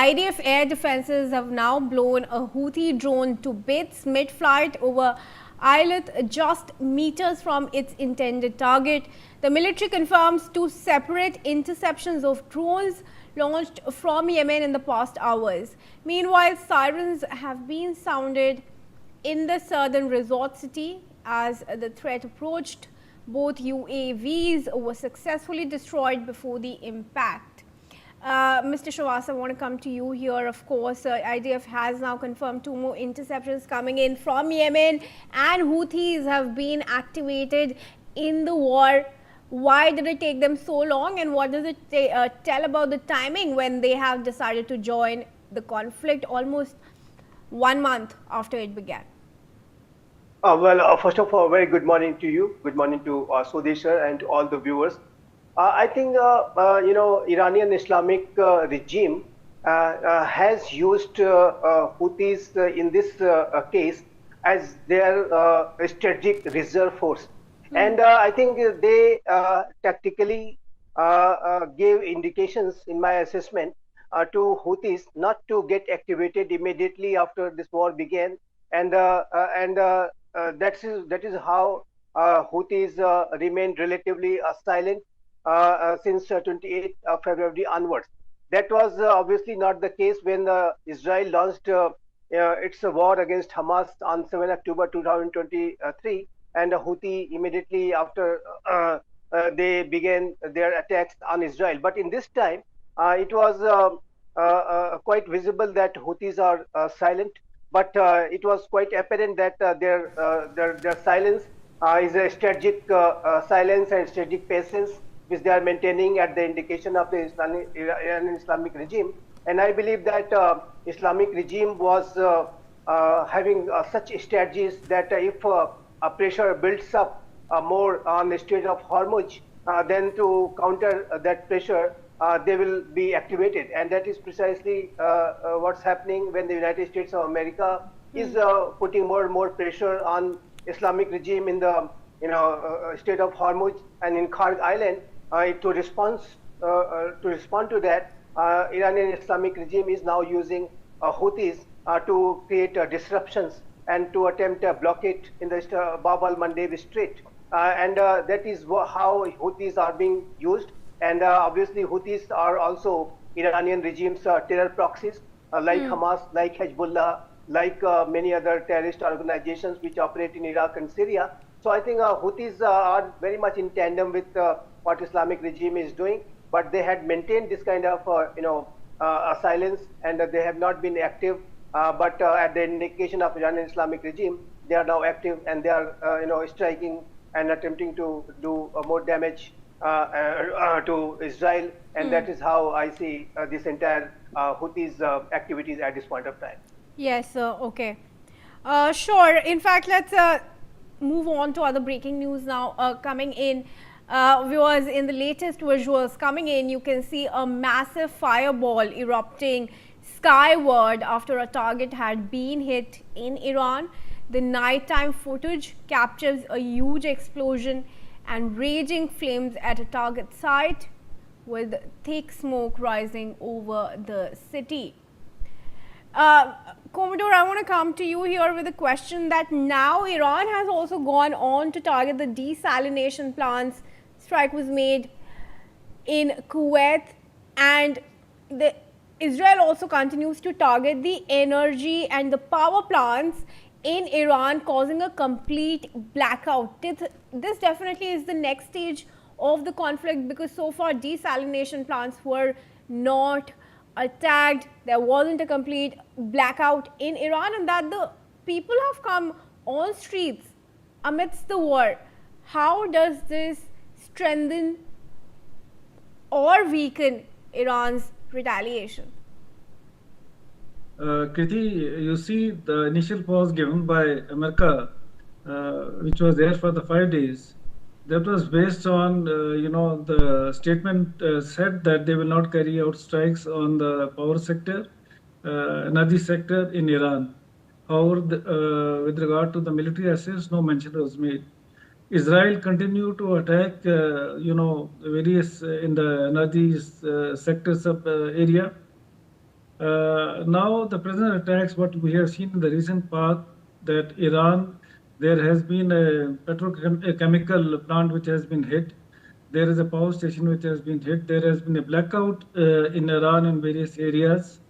IDF air defenses have now blown a Houthi drone to bits mid-flight over Eilat, just meters from its intended target. The military confirms two separate interceptions of drones launched from Yemen in the past hours. Meanwhile, sirens have been sounded in the southern resort city as the threat approached. Both UAVs were successfully destroyed before the impact. Mr. Shavas, I want to come to you here. Of course, IDF has now confirmed two more interceptions coming in from Yemen, and Houthis have been activated in the war. Why did it take them so long, and what does it tell about the timing when they have decided to join the conflict almost 1 month after it began? First of all, very good morning to you. Good morning to Swadesh sir and to all the viewers. I think Iranian Islamic regime has used Houthis in this case as their strategic reserve force, and I think they tactically gave indications, in my assessment, to Houthis not to get activated immediately after this war began, and that is how Houthis remained relatively silent since 28th of February onwards. That was obviously not the case when Israel launched its war against Hamas on 7 October 2023, and Houthi immediately after they began their attacks on Israel. But in this time, it was quite visible that Houthis are silent, but it was quite apparent that their silence is a strategic silence and strategic patience which they are maintaining at the indication of the Iranian Islamic regime. And I believe that Islamic regime was having such strategies that if a pressure builds up more on the Strait of Hormuz, then to counter that pressure, they will be activated. And that is precisely what's happening when the United States of America is putting more and more pressure on Islamic regime in the Strait of Hormuz and in Kharg Island. To respond to that, Iranian Islamic regime is now using Houthis to create disruptions and to attempt a blockade in the Bab al-Mandeb Strait. And that is how Houthis are being used. And obviously, Houthis are also Iranian regime's terror proxies, like Hamas, like Hezbollah, like many other terrorist organizations which operate in Iraq and Syria. So I think Houthis are very much in tandem with what Islamic regime is doing, but they had maintained this kind of silence, and they have not been active. But at the indication of Iranian Islamic regime, they are now active, and they are striking and attempting to do more damage to Israel, and that is how I see this entire Houthis activities at this point of time. Yes, okay. Sure. In fact, let's move on to other breaking news now coming in. Viewers, in the latest visuals coming in, you can see a massive fireball erupting skyward after a target had been hit in Iran. The nighttime footage captures a huge explosion and raging flames at a target site with thick smoke rising over the city. Commodore, I want to come to you here with a question that now Iran has also gone on to target the desalination plants. Strike was made in Kuwait, and Israel also continues to target the energy and the power plants in Iran, causing a complete blackout. This definitely is the next stage of the conflict, because so far desalination plants were not attacked. There wasn't a complete blackout in Iran, and that the people have come on streets amidst the war. How does this strengthen or weaken Iran's retaliation? Kriti, you see the initial pause given by America, which was there for the 5 days, that was based on, the statement said that they will not carry out strikes on the power sector, energy sector in Iran. However, with regard to the military assets, no mention was made. Israel continued to attack, various in the energy sectors of area. Now, the present attacks, what we have seen in the recent past, that Iran, there has been a petrochemical plant which has been hit. There is a power station which has been hit. There has been a blackout in Iran in various areas.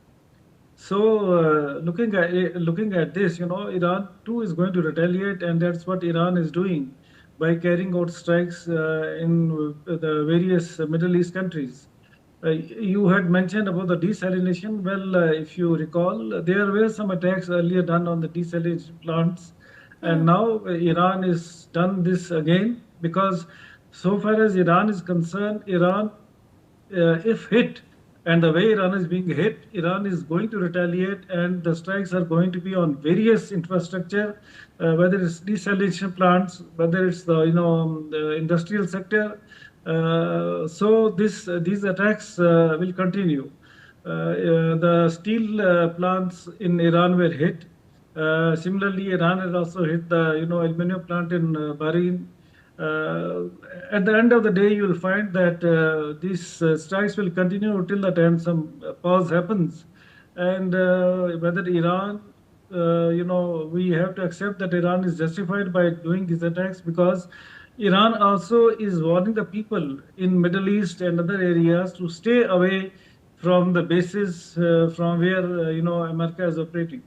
So, looking at this, Iran too is going to retaliate, and that's what Iran is doing by carrying out strikes in the various Middle East countries. You had mentioned about the desalination. Well, if you recall, there were some attacks earlier done on the desalination plants, and now Iran is done this again because, so far as Iran is concerned, Iran, if hit, and the way Iran is being hit, Iran is going to retaliate, and the strikes are going to be on various infrastructure, whether it's desalination plants, whether it's the industrial sector. So these attacks will continue. The steel plants in Iran were hit. Similarly, Iran has also hit the aluminum plant in Bahrain. At the end of the day, you will find that these strikes will continue until the time some pause happens. And whether Iran, we have to accept that Iran is justified by doing these attacks because Iran also is warning the people in Middle East and other areas to stay away from the bases from where America is operating.